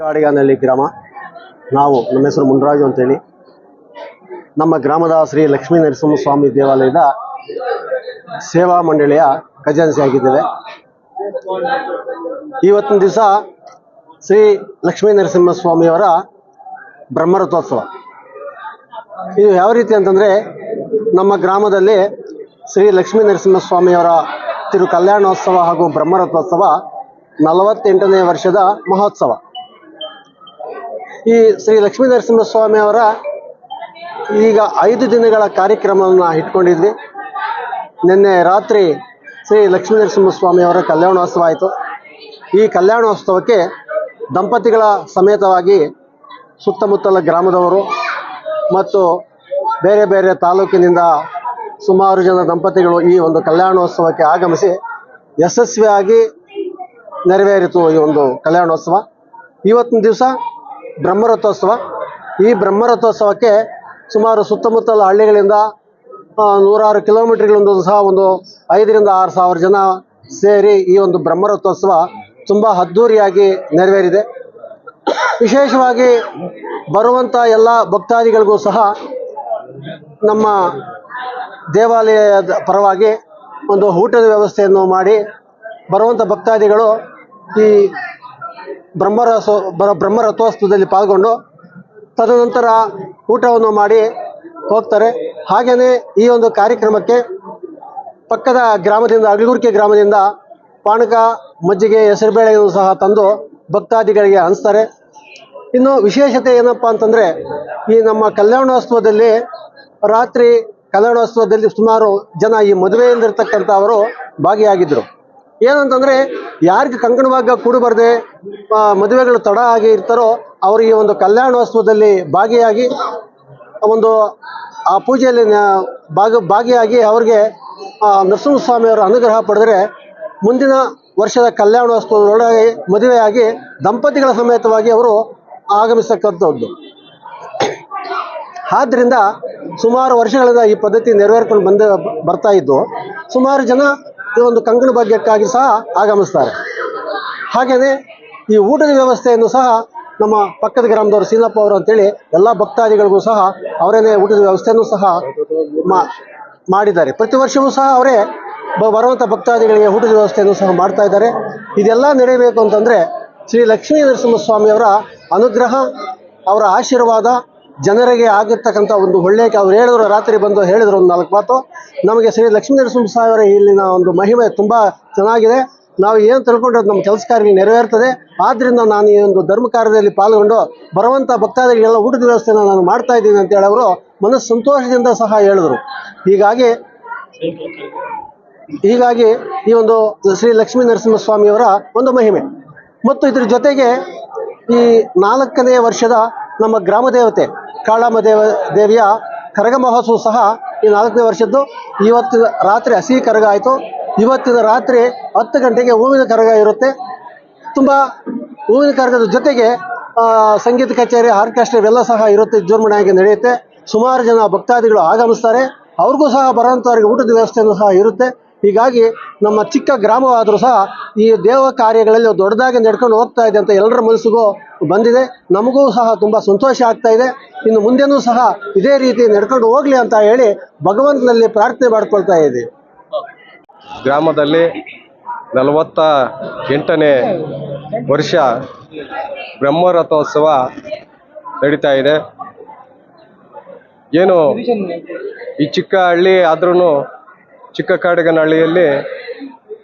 ಕಾಡಿಗಾನಹಳ್ಳಿ ಗ್ರಾಮ. ನಮ್ಮ ಹೆಸರು ಮುನ್ರಾಜು ಅಂತೇಳಿ. ನಮ್ಮ ಗ್ರಾಮದ ಶ್ರೀ ಲಕ್ಷ್ಮೀ ನರಸಿಂಹಸ್ವಾಮಿ ದೇವಾಲಯದ ಸೇವಾ ಮಂಡಳಿಯ ಖಜಾನ್ಸಿ ಆಗಿದ್ದೇವೆ. ಇವತ್ತಿನ ದಿವಸ ಶ್ರೀ ಲಕ್ಷ್ಮೀ ನರಸಿಂಹಸ್ವಾಮಿಯವರ ಬ್ರಹ್ಮರಥೋತ್ಸವ. ಇದು ಯಾವ ರೀತಿ ಅಂತಂದರೆ, ನಮ್ಮ ಗ್ರಾಮದಲ್ಲಿ ಶ್ರೀ ಲಕ್ಷ್ಮೀ ನರಸಿಂಹಸ್ವಾಮಿಯವರ ತಿರು ಕಲ್ಯಾಣೋತ್ಸವ ಹಾಗೂ ಬ್ರಹ್ಮರಥೋತ್ಸವ 48ನೇ ವರ್ಷದ ಮಹೋತ್ಸವ. ಈ ಶ್ರೀ ಲಕ್ಷ್ಮೀ ನರಸಿಂಹಸ್ವಾಮಿಯವರ ಈಗ 5 ದಿನಗಳ ಕಾರ್ಯಕ್ರಮವನ್ನು ಇಟ್ಕೊಂಡಿದ್ವಿ. ನಿನ್ನೆ ರಾತ್ರಿ ಶ್ರೀ ಲಕ್ಷ್ಮೀ ನರಸಿಂಹಸ್ವಾಮಿಯವರ ಕಲ್ಯಾಣೋತ್ಸವ ಆಯಿತು. ಈ ಕಲ್ಯಾಣೋತ್ಸವಕ್ಕೆ ದಂಪತಿಗಳ ಸಮೇತವಾಗಿ ಸುತ್ತಮುತ್ತಲ ಗ್ರಾಮದವರು ಮತ್ತು ಬೇರೆ ಬೇರೆ ತಾಲೂಕಿನಿಂದ ಸುಮಾರು ಜನ ದಂಪತಿಗಳು ಈ ಒಂದು ಕಲ್ಯಾಣೋತ್ಸವಕ್ಕೆ ಆಗಮಿಸಿ ಯಶಸ್ವಿಯಾಗಿ ನೆರವೇರಿತು ಈ ಒಂದು ಕಲ್ಯಾಣೋತ್ಸವ. ಇವತ್ತಿನ ದಿವಸ ಬ್ರಹ್ಮರಥೋತ್ಸವ. ಈ ಬ್ರಹ್ಮರಥೋತ್ಸವಕ್ಕೆ ಸುಮಾರು ಸುತ್ತಮುತ್ತಲ ಹಳ್ಳಿಗಳಿಂದ ನೂರಾರು ಕಿಲೋಮೀಟರ್ಗಳಿಂದ ಸಹ ಒಂದು 5,000 to 6,000 ಜನ ಸೇರಿ ಈ ಒಂದು ಬ್ರಹ್ಮರಥೋತ್ಸವ ತುಂಬ ಅದ್ಧೂರಿಯಾಗಿ ನೆರವೇರಿದೆ. ವಿಶೇಷವಾಗಿ ಬರುವಂಥ ಎಲ್ಲ ಭಕ್ತಾದಿಗಳಿಗೂ ಸಹ ನಮ್ಮ ದೇವಾಲಯದ ಪರವಾಗಿ ಒಂದು ಊಟದ ವ್ಯವಸ್ಥೆಯನ್ನು ಮಾಡಿ ಬರುವಂಥ ಭಕ್ತಾದಿಗಳು ಈ ಬ್ರಹ್ಮರಥೋತ್ಸವದಲ್ಲಿ ಪಾಲ್ಗೊಂಡು ತದನಂತರ ಊಟವನ್ನು ಮಾಡಿ ಹೋಗ್ತಾರೆ. ಹಾಗೆಯೇ ಈ ಒಂದು ಕಾರ್ಯಕ್ರಮಕ್ಕೆ ಪಕ್ಕದ ಗ್ರಾಮದಿಂದ, ಅಗಲಗುರ್ಕೆ ಗ್ರಾಮದಿಂದ ಪಾನಕ, ಮಜ್ಜಿಗೆ, ಹೆಸರುಬೇಳೆಯನ್ನು ಸಹ ತಂದು ಭಕ್ತಾದಿಗಳಿಗೆ ಹಂಚ್ತಾರೆ. ಇನ್ನು ವಿಶೇಷತೆ ಏನಪ್ಪ ಅಂತಂದರೆ, ಈ ನಮ್ಮ ಕಲ್ಯಾಣೋತ್ಸವದಲ್ಲಿ ರಾತ್ರಿ ಕಲ್ಯಾಣೋತ್ಸವದಲ್ಲಿ ಸುಮಾರು ಜನ ಈ ಮದುವೆಯಲ್ಲಿರ್ತಕ್ಕಂಥವರು ಭಾಗಿಯಾಗಿದ್ದರು. ಏನಂತಂದರೆ, ಯಾರಿಗೆ ಕಂಕಣವಾಗ ಕೂಡಬಾರ್ದೆ ಮದುವೆಗಳು ತಡ ಆಗಿ ಇರ್ತಾರೋ ಅವರು ಈ ಒಂದು ಕಲ್ಯಾಣೋತ್ಸವದಲ್ಲಿ ಭಾಗಿಯಾಗಿ ಒಂದು ಆ ಪೂಜೆಯಲ್ಲಿ ಭಾಗಿಯಾಗಿ ಅವ್ರಿಗೆ ನರಸಿಂಹಸ್ವಾಮಿಯವರ ಅನುಗ್ರಹ ಪಡೆದರೆ ಮುಂದಿನ ವರ್ಷದ ಕಲ್ಯಾಣೋತ್ಸವದೊಳಗೆ ಮದುವೆಯಾಗಿ ದಂಪತಿಗಳ ಸಮೇತವಾಗಿ ಅವರು ಆಗಮಿಸತಕ್ಕಂಥದ್ದು. ಆದ್ದರಿಂದ ಸುಮಾರು ವರ್ಷಗಳಿಂದ ಈ ಪದ್ಧತಿ ನೆರವೇರ್ಕೊಂಡು ಬರ್ತಾ ಇದ್ದು ಸುಮಾರು ಜನ ಈ ಒಂದು ಕಂಕಣ ಭಾಗ್ಯಕ್ಕಾಗಿ ಸಹ ಆಗಮಿಸ್ತಾರೆ. ಹಾಗೆಯೇ ಈ ಊಟದ ವ್ಯವಸ್ಥೆಯನ್ನು ಸಹ ನಮ್ಮ ಪಕ್ಕದ ಗ್ರಾಮದವರು ಸೀನಪ್ಪ ಅವರು ಅಂತೇಳಿ ಎಲ್ಲ ಭಕ್ತಾದಿಗಳಿಗೂ ಸಹ ಅವರೇನೇ ಊಟದ ವ್ಯವಸ್ಥೆಯನ್ನು ಸಹ ಮಾಡಿದ್ದಾರೆ. ಪ್ರತಿ ವರ್ಷವೂ ಸಹ ಅವರೇ ಬರುವಂಥ ಭಕ್ತಾದಿಗಳಿಗೆ ಊಟದ ವ್ಯವಸ್ಥೆಯನ್ನು ಸಹ ಮಾಡ್ತಾ ಇದ್ದಾರೆ. ಇದೆಲ್ಲ ನಡೆಯಬೇಕು ಅಂತಂದರೆ ಶ್ರೀ ಲಕ್ಷ್ಮೀ ನರಸಿಂಹಸ್ವಾಮಿಯವರ ಅನುಗ್ರಹ, ಅವರ ಆಶೀರ್ವಾದ ಜನರಿಗೆ ಆಗಿರ್ತಕ್ಕಂಥ ಒಂದು ಒಳ್ಳೆಯ, ಅವ್ರು ಹೇಳಿದ್ರು, ರಾತ್ರಿ ಬಂದು ಹೇಳಿದ್ರು ಒಂದು 4 ಮಾತು. ನಮಗೆ ಶ್ರೀ ಲಕ್ಷ್ಮೀ ನರಸಿಂಹಸ್ವಾಮಿಯವರ ಇಲ್ಲಿನ ಒಂದು ಮಹಿಮೆ ತುಂಬ ಚೆನ್ನಾಗಿದೆ, ನಾವು ಏನು ತಿಳ್ಕೊಂಡ್ರೆ ನಮ್ಮ ಕೆಲಸ ಕಾರ್ಯ ನೆರವೇರ್ತದೆ. ಆದ್ದರಿಂದ ನಾನು ಈ ಒಂದು ಧರ್ಮ ಕಾರ್ಯದಲ್ಲಿ ಪಾಲ್ಗೊಂಡು ಬರುವಂಥ ಭಕ್ತಾದಿಗಳಿಗೆಲ್ಲ ಊಟದ ವ್ಯವಸ್ಥೆನ ನಾನು ಮಾಡ್ತಾ ಇದ್ದೀನಿ ಅಂತೇಳಿ ಅವರು ಮನಸ್ಸು ಸಂತೋಷದಿಂದ ಸಹ ಹೇಳಿದ್ರು. ಹೀಗಾಗಿ ಈ ಒಂದು ಶ್ರೀ ಲಕ್ಷ್ಮೀ ನರಸಿಂಹಸ್ವಾಮಿಯವರ ಒಂದು ಮಹಿಮೆ ಮತ್ತು ಇದ್ರ ಜೊತೆಗೆ ಈ 4ನೇ ವರ್ಷದ ನಮ್ಮ ಗ್ರಾಮ ದೇವತೆ ಕಾಳಮ್ಮ ದೇವಿಯ ಕರಗ ಮಹೋತ್ಸವ ಸಹ ಈ 4ನೇ ವರ್ಷದ್ದು. ಇವತ್ತಿನ ರಾತ್ರಿ ಹಸಿ ಕರಗ ಆಯಿತು. ಇವತ್ತಿನ ರಾತ್ರಿ 10 ಗಂಟೆಗೆ ಹೂವಿನ ಕರಗ ಇರುತ್ತೆ. ತುಂಬ ಹೂವಿನ ಕರಗದ ಜೊತೆಗೆ ಸಂಗೀತ ಕಚೇರಿ, ಆರ್ಕೆಸ್ಟ್ರಾ ಇವೆಲ್ಲ ಸಹ ಇರುತ್ತೆ, ವಿಜೃಂಭಣೆಯಾಗಿ ನಡೆಯುತ್ತೆ. ಸುಮಾರು ಜನ ಭಕ್ತಾದಿಗಳು ಆಗಮಿಸ್ತಾರೆ. ಅವ್ರಿಗೂ ಸಹ ಬರೋಂಥವ್ರಿಗೆ ಊಟದ ವ್ಯವಸ್ಥೆಯೂ ಸಹ ಇರುತ್ತೆ. ಹೀಗಾಗಿ ನಮ್ಮ ಚಿಕ್ಕ ಗ್ರಾಮವಾದರೂ ಸಹ ಈ ದೇವ ಕಾರ್ಯಗಳಲ್ಲಿ ದೊಡ್ಡದಾಗಿ ನಡ್ಕೊಂಡು ಹೋಗ್ತಾ ಇದೆ ಅಂತ ಎಲ್ಲರ ಮನಸ್ಸಿಗೂ ಬಂದಿದೆ. ನಮಗೂ ಸಹ ತುಂಬ ಸಂತೋಷ ಆಗ್ತಾ ಇದೆ. ಇನ್ನು ಮುಂದೆನೂ ಸಹ ಇದೇ ರೀತಿ ನಡ್ಕೊಂಡು ಹೋಗಲಿ ಅಂತ ಹೇಳಿ ಭಗವಂತನಲ್ಲಿ ಪ್ರಾರ್ಥನೆ ಮಾಡ್ಕೊಳ್ತಾ ಇದ್ದೀವಿ. ಗ್ರಾಮದಲ್ಲಿ 48ನೇ ವರ್ಷ ಬ್ರಹ್ಮರಥೋತ್ಸವ ನಡೀತಾ ಇದೆ. ಏನು ಈ ಚಿಕ್ಕ ಹಳ್ಳಿ ಆದ್ರೂ ಚಿಕ್ಕ ಕಾಡಿಗನಹಳ್ಳಿಯಲ್ಲಿ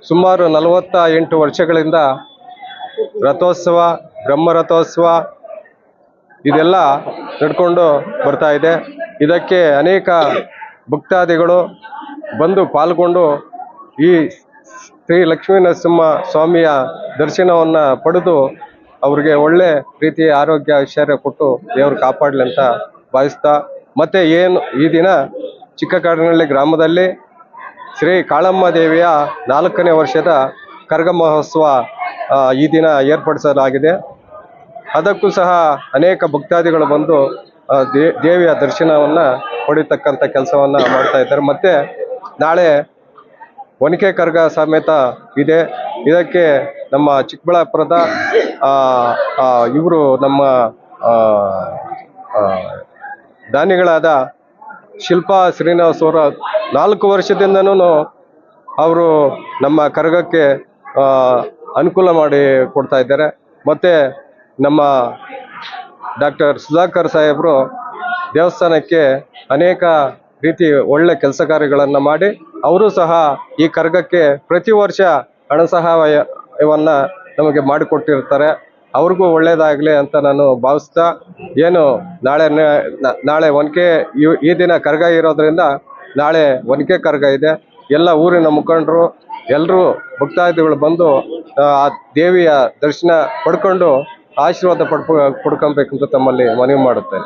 ಸುಮಾರು 48 ವರ್ಷಗಳಿಂದ ರಥೋತ್ಸವ, ಬ್ರಹ್ಮರಥೋತ್ಸವ ಇದೆಲ್ಲ ನಡ್ಕೊಂಡು ಬರ್ತಾ ಇದೆ. ಇದಕ್ಕೆ ಅನೇಕ ಭಕ್ತಾದಿಗಳು ಬಂದು ಪಾಲ್ಗೊಂಡು ಈ ಶ್ರೀ ಲಕ್ಷ್ಮೀ ನರಸಿಂಹ ಸ್ವಾಮಿಯ ದರ್ಶನವನ್ನು ಪಡೆದು ಅವ್ರಿಗೆ ಒಳ್ಳೆ ರೀತಿಯ ಆರೋಗ್ಯ ಐಶ್ವರ್ಯ ಕೊಟ್ಟು ದೇವರು ಕಾಪಾಡಲಿ ಅಂತ ಭಾವಿಸ್ತಾ, ಮತ್ತು ಏನು ಈ ದಿನ ಚಿಕ್ಕಕಾಡಿನಹಳ್ಳಿ ಗ್ರಾಮದಲ್ಲಿ ಶ್ರೀ ಕಾಳಮ್ಮ ದೇವಿಯ 4ನೇ ವರ್ಷದ ಕರಗ ಮಹೋತ್ಸವ ಈ ದಿನ ಏರ್ಪಡಿಸಲಾಗಿದೆ. ಅದಕ್ಕೂ ಸಹ ಅನೇಕ ಭಕ್ತಾದಿಗಳು ಬಂದು ದೇವಿಯ ದರ್ಶನವನ್ನು ಪಡಿತಕ್ಕಂಥ ಕೆಲಸವನ್ನು ಮಾಡ್ತಾ ಇದ್ದಾರೆ. ಮತ್ತು ನಾಳೆ ಒನಕೆ ಕರಗ ಸಮೇತ ಇದೆ. ಇದಕ್ಕೆ ನಮ್ಮ ಚಿಕ್ಕಬಳ್ಳಾಪುರದ ಇವರು ನಮ್ಮ ದಾನಿಗಳಾದ ಶಿಲ್ಪಾ ಶ್ರೀನಿವಾಸ್ ಅವರ 4 ವರ್ಷದಿಂದನೂ ಅವರು ನಮ್ಮ ಕರಗಕ್ಕೆ ಅನುಕೂಲ ಮಾಡಿ ಕೊಡ್ತಾ ಇದ್ದಾರೆ. ಮತ್ತು ನಮ್ಮ ಡಾಕ್ಟರ್ ಸುಧಾಕರ್ ಸಾಹೇಬರು ದೇವಸ್ಥಾನಕ್ಕೆ ಅನೇಕ ರೀತಿ ಒಳ್ಳೆ ಕೆಲಸ ಕಾರ್ಯಗಳನ್ನು ಮಾಡಿ ಅವರು ಸಹ ಈ ಕರಗಕ್ಕೆ ಪ್ರತಿ ವರ್ಷ ಹಣ ಸಹಾಯವನ್ನು ನಮಗೆ ಮಾಡಿಕೊಟ್ಟಿರ್ತಾರೆ. ಅವ್ರಿಗೂ ಒಳ್ಳೆಯದಾಗಲಿ ಅಂತ ನಾನು ಭಾವಿಸ್ತಾ, ಏನು ನಾಳೆ ಒನಕೆ ಈ ದಿನ ಕರಗ ಇರೋದ್ರಿಂದ ನಾಳೆ ಒನಕೆ ಕರಗ ಇದೆ. ಎಲ್ಲ ಊರಿನ ಮುಖಂಡರು ಎಲ್ಲರೂ ಭಕ್ತಾದಿಗಳು ಬಂದು ಆ ದೇವಿಯ ದರ್ಶನ ಪಡ್ಕೊಂಡು ಆಶೀರ್ವಾದ ಪಡ್ಕೊಬೇಕಂತ ತಮ್ಮಲ್ಲಿ ಮನವಿ ಮಾಡುತ್ತೇನೆ.